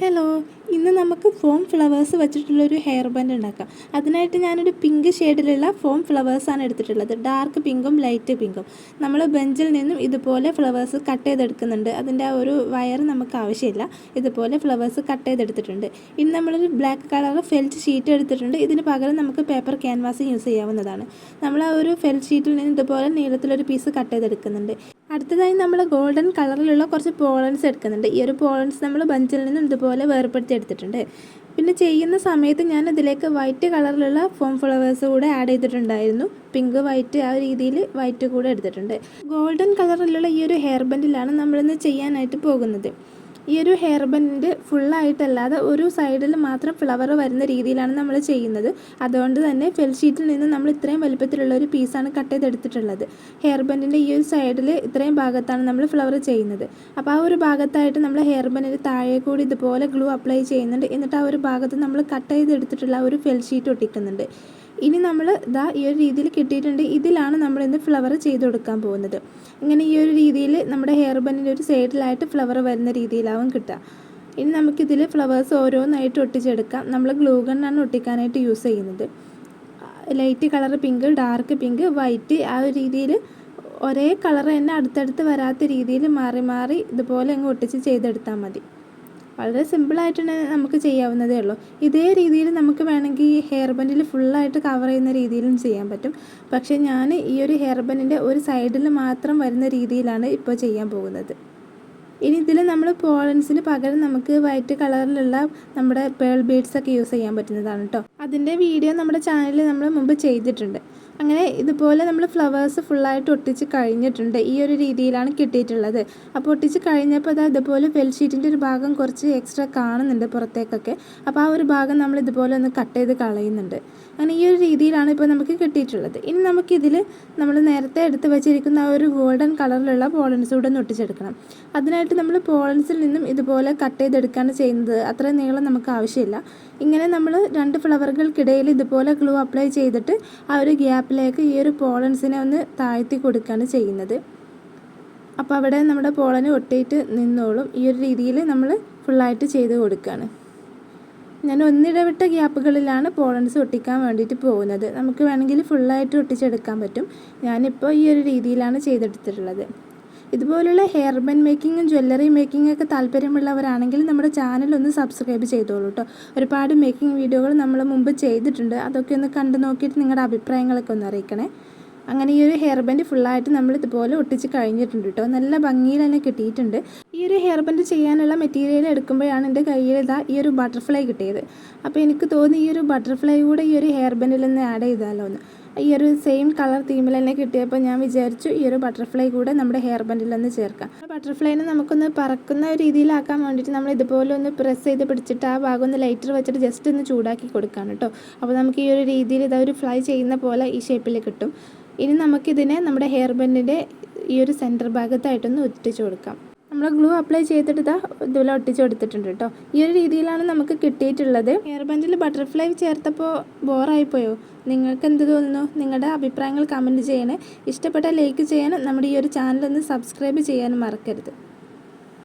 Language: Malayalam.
ഹലോ, ഇന്ന് നമുക്ക് ഫോം ഫ്ലവേഴ്സ് വെച്ചിട്ടുള്ളൊരു ഹെയർ ബാൻഡ് ഉണ്ടാക്കാം. അതിനായിട്ട് ഞാനൊരു പിങ്ക് ഷെയ്ഡിലുള്ള ഫോം ഫ്ലവേഴ്സാണ് എടുത്തിട്ടുള്ളത്. ഡാർക്ക് പിങ്കും ലൈറ്റ് പിങ്കും. നമ്മൾ ബെഞ്ചിൽ നിന്നും ഇതുപോലെ ഫ്ലവേഴ്സ് കട്ട് ചെയ്തെടുക്കുന്നുണ്ട്. അതിൻ്റെ ആ ഒരു വയർ നമുക്ക് ആവശ്യമില്ല. ഇതുപോലെ ഫ്ലവേഴ്സ് കട്ട് ചെയ്തെടുത്തിട്ടുണ്ട്. ഇനി നമ്മളൊരു ബ്ലാക്ക് കളർ ഫെൽറ്റ് ഷീറ്റ് എടുത്തിട്ടുണ്ട്. ഇതിന് പകരം നമുക്ക് പേപ്പർ ക്യാൻവാസ് യൂസ് ചെയ്യാവുന്നതാണ്. നമ്മൾ ആ ഒരു ഫെൽറ്റ് ഷീറ്റിൽ നിന്ന് ഇതുപോലെ നീളത്തിലൊരു പീസ് കട്ട് ചെയ്തെടുക്കുന്നുണ്ട്. അടുത്തതായി നമ്മൾ ഗോൾഡൻ കളറിലുള്ള കുറച്ച് പോളൻസ് എടുക്കുന്നുണ്ട്. ഈ ഒരു പോളൻസ് നമ്മൾ ബഞ്ചിൽ നിന്നും ഇതുപോലെ വേർപ്പെടുത്തി എടുത്തിട്ടുണ്ട്. പിന്നെ ചെയ്യുന്ന സമയത്ത് ഞാൻ ഇതിലേക്ക് വൈറ്റ് കളറിലുള്ള ഫോം ഫ്ലവേഴ്സ് കൂടെ ആഡ് ചെയ്തിട്ടുണ്ടായിരുന്നു. പിങ്ക് വൈറ്റ് ആ രീതിയിൽ വൈറ്റ് കൂടെ എടുത്തിട്ടുണ്ട്. ഗോൾഡൻ കളറിലുള്ള ഈ ഒരു ഹെയർ ബാൻഡിലാണ് നമ്മളിന്ന് ചെയ്യാനായിട്ട് പോകുന്നത്. ഈ ഒരു ഹെയർ ബാൻഡ് ഫുള്ളായിട്ടല്ലാതെ ഒരു സൈഡിൽ മാത്രം ഫ്ലവർ വരുന്ന രീതിയിലാണ് നമ്മൾ ചെയ്യുന്നത്. അതുകൊണ്ട് തന്നെ ഫെൽ ഷീറ്റിൽ നിന്ന് നമ്മൾ ഇത്രയും വലുപ്പത്തിലുള്ള ഒരു പീസാണ് കട്ട് ചെയ്തെടുത്തിട്ടുള്ളത്. ഹെയർ ബാൻഡിൻ്റെ ഈ ഒരു സൈഡിൽ ഇത്രയും ഭാഗത്താണ് നമ്മൾ ഫ്ലവർ ചെയ്യുന്നത്. അപ്പോൾ ആ ഒരു ഭാഗത്തായിട്ട് നമ്മൾ ഹെയർ ബാൻഡിൻ്റെ താഴെ കൂടി ഇതുപോലെ ഗ്ലൂ അപ്ലൈ ചെയ്യുന്നുണ്ട്. എന്നിട്ട് ആ ഒരു ഭാഗത്ത് നമ്മൾ കട്ട് ചെയ്തെടുത്തിട്ടുള്ള ഒരു ഫെൽ ഷീറ്റ് ഒട്ടിക്കുന്നുണ്ട്. ഇനി നമ്മൾ ഈ ഒരു രീതിയിൽ കിട്ടിയിട്ടുണ്ട്. ഇതിലാണ് നമ്മൾ ഇന്ന് ഫ്ലവർ ചെയ്ത് കൊടുക്കാൻ പോകുന്നത്. ഇങ്ങനെ ഈ ഒരു രീതിയിൽ നമ്മുടെ ഹെയർ ബാൻഡിൻ്റെ ഒരു സൈഡിലായിട്ട് ഫ്ലവർ വരുന്ന രീതിയിലാവും കിട്ടുക. ഇനി നമുക്കിതിൽ ഫ്ലവേഴ്സ് ഓരോന്നായിട്ട് ഒട്ടിച്ചെടുക്കാം. നമ്മൾ ഗ്ലൂ ഗണ്ണാണ് ഒട്ടിക്കാനായിട്ട് യൂസ് ചെയ്യുന്നത്. Light colour pink, dark pink, white ആ ഒരു രീതിയിൽ ഒരേ കളർ തന്നെ അടുത്തടുത്ത് വരാത്ത രീതിയിൽ മാറി മാറി ഇതുപോലെ അങ്ങ് ഒട്ടിച്ച് ചെയ്തെടുത്താൽ മതി. വളരെ സിമ്പിളായിട്ട് തന്നെ നമുക്ക് ചെയ്യാവുന്നതേ ഉള്ളൂ. ഇതേ രീതിയിൽ നമുക്ക് വേണമെങ്കിൽ ഈ ഹെയർ ബാൻഡിൽ ഫുള്ളായിട്ട് കവർ ചെയ്യുന്ന രീതിയിലും ചെയ്യാൻ പറ്റും. പക്ഷേ ഞാൻ ഈ ഒരു ഹെയർ ബാൻഡിൻ്റെ ഒരു സൈഡിൽ മാത്രം വരുന്ന രീതിയിലാണ് ഇപ്പോൾ ചെയ്യാൻ പോകുന്നത്. ഇനി ഇതിൽ നമ്മൾ പോളൻസിന് പകരം നമുക്ക് വൈറ്റ് കളറിലുള്ള നമ്മുടെ പേൾ ബീഡ്സൊക്കെ യൂസ് ചെയ്യാൻ പറ്റുന്നതാണ് കേട്ടോ. അതിൻ്റെ വീഡിയോ നമ്മുടെ ചാനലിൽ നമ്മൾ മുമ്പ് ചെയ്തിട്ടുണ്ട്. അങ്ങനെ ഇതുപോലെ നമ്മൾ ഫ്ലവേഴ്സ് ഫുള്ളായിട്ട് ഒട്ടിച്ച് കഴിഞ്ഞിട്ടുണ്ട്. ഈ ഒരു രീതിയിലാണ് കിട്ടിയിട്ടുള്ളത്. അപ്പോൾ ഒട്ടിച്ച് കഴിഞ്ഞപ്പോൾ ഇതുപോലെ ഫെൽ ഷീറ്റിൻ്റെ ഒരു ഭാഗം കുറച്ച് എക്സ്ട്രാ കാണുന്നുണ്ട് പുറത്തേക്കൊക്കെ. അപ്പോൾ ആ ഒരു ഭാഗം നമ്മൾ ഇതുപോലെ ഒന്ന് കട്ട് ചെയ്ത് കളയുന്നുണ്ട്. അങ്ങനെ ഈ ഒരു രീതിയിലാണ് ഇപ്പോൾ നമുക്ക് കിട്ടിയിട്ടുള്ളത്. ഇനി നമുക്കിതിൽ നമ്മൾ നേരത്തെ എടുത്ത് വെച്ചിരിക്കുന്ന ആ ഒരു ഗോൾഡൻ കളറിലുള്ള പോളൻസ് കൂടെ ഒന്ന് ഒട്ടിച്ചെടുക്കണം. അതിനായിട്ട് നമ്മൾ പോളൻസിൽ നിന്നും ഇതുപോലെ കട്ട് ചെയ്തെടുക്കുകയാണ് ചെയ്യുന്നത്. അത്രയും നീളം നമുക്ക് ആവശ്യമില്ല. ഇങ്ങനെ നമ്മൾ രണ്ട് ഫ്ലവറുകൾക്കിടയിൽ ഇതുപോലെ ഗ്ലൂ അപ്ലൈ ചെയ്തിട്ട് ആ ഒരു ഗ്യാപ്പിലേക്ക് ഈ ഒരു പോളൻസിനെ ഒന്ന് താഴ്ത്തി കൊടുക്കുകയാണ് ചെയ്യുന്നത്. അപ്പോൾ അവിടെ നമ്മുടെ പോളന് ഒട്ടിയിട്ട് നിന്നോളും. ഈ ഒരു രീതിയിൽ നമ്മൾ ഫുള്ളായിട്ട് ചെയ്ത് കൊടുക്കുകയാണ്. ഞാൻ ഒന്നിടവിട്ട ഗ്യാപ്പുകളിലാണ് പോളൻസ് ഒട്ടിക്കാൻ വേണ്ടിയിട്ട് പോകുന്നത്. നമുക്ക് വേണമെങ്കിൽ ഫുള്ളായിട്ട് ഒട്ടിച്ചെടുക്കാൻ പറ്റും. ഞാനിപ്പോൾ ഈ ഒരു രീതിയിലാണ് ചെയ്തെടുത്തിട്ടുള്ളത്. ഇതുപോലുള്ള ഹെയർ ബാൻഡ് മേക്കിങ്ങും ജ്വല്ലറി മേക്കിങ്ങും ഒക്കെ താല്പര്യമുള്ളവരാണെങ്കിൽ നമ്മുടെ ചാനൽ ഒന്ന് സബ്സ്ക്രൈബ് ചെയ്തോളൂ കേട്ടോ. ഒരുപാട് മേക്കിംഗ് വീഡിയോകൾ നമ്മൾ മുമ്പ് ചെയ്തിട്ടുണ്ട്. അതൊക്കെ ഒന്ന് കണ്ടു നോക്കിയിട്ട് നിങ്ങളുടെ അഭിപ്രായങ്ങളൊക്കെ ഒന്ന് അറിയിക്കണേ. അങ്ങനെ ഈ ഒരു ഹെയർ ബാൻഡ് ഫുള്ളായിട്ട് നമ്മൾ ഇതുപോലെ ഒട്ടിച്ച് കഴിഞ്ഞിട്ടുണ്ട് കേട്ടോ. നല്ല ഭംഗിയിൽ തന്നെ കിട്ടിയിട്ടുണ്ട്. ഈ ഒരു ഹെയർ ബാൻഡ് ചെയ്യാനുള്ള മെറ്റീരിയൽ എടുക്കുമ്പോഴാണ് എൻ്റെ കയ്യിൽ ഈ ഒരു ബട്ടർഫ്ലൈ കിട്ടിയത്. അപ്പോൾ എനിക്ക് തോന്നി ഈ ഒരു ബട്ടർഫ്ലൈ കൂടെ ഈ ഒരു ഹെയർ ബാൻഡിൽ ഒന്ന് ആഡ് ചെയ്താലോ എന്ന്. ഈ ഒരു സെയിം കളർ തീമിൽ തന്നെ കിട്ടിയപ്പോൾ ഞാൻ വിചാരിച്ചു ഈ ഒരു ബട്ടർഫ്ലൈ കൂടെ നമ്മുടെ ഹെയർ ബാൻഡിൽ ഒന്ന് ചേർക്കാം. ബട്ടർഫ്ലൈനെ നമുക്കൊന്ന് പറക്കുന്ന ഒരു രീതിയിലാക്കാൻ വേണ്ടിയിട്ട് നമ്മൾ ഇതുപോലെ ഒന്ന് പ്രസ് ചെയ്ത് പിടിച്ചിട്ട് ആ ഭാഗം ഒന്ന് ലൈറ്റർ വെച്ചിട്ട് ജസ്റ്റ് ഒന്ന് ചൂടാക്കി കൊടുക്കാം കേട്ടോ. അപ്പോൾ നമുക്ക് ഈ ഒരു രീതിയിൽ ഒരു ഫ്ലൈ ചെയ്യുന്ന പോലെ ഈ ഷേപ്പിൽ കിട്ടും. ഇനി നമുക്കിതിനെ നമ്മുടെ ഹെയർ ബാൻഡിൻ്റെ ഈ ഒരു സെൻറ്റർ ഭാഗത്തായിട്ടൊന്ന് ഒട്ടിച്ച് കൊടുക്കാം. നമ്മൾ ഗ്ലൂ അപ്ലൈ ചെയ്തിട്ട് ഇതുപോലെ ഒട്ടിച്ച് കൊടുത്തിട്ടുണ്ട് കേട്ടോ. ഈ ഒരു രീതിയിലാണ് നമുക്ക് കിട്ടിയിട്ടുള്ളത്. ഹെയർ ബാൻഡിൽ ബട്ടർഫ്ലൈ ചേർത്തപ്പോൾ ബോറായിപ്പോയോ? നിങ്ങൾക്ക് എന്ത് തോന്നുന്നു? നിങ്ങളുടെ അഭിപ്രായങ്ങൾ കമൻറ്റ് ചെയ്യണേ. ഇഷ്ടപ്പെട്ട ലൈക്ക് ചെയ്യാനും നമ്മുടെ ഈ ഒരു ചാനൽ ഒന്ന് സബ്സ്ക്രൈബ് ചെയ്യാനും മറക്കരുത്.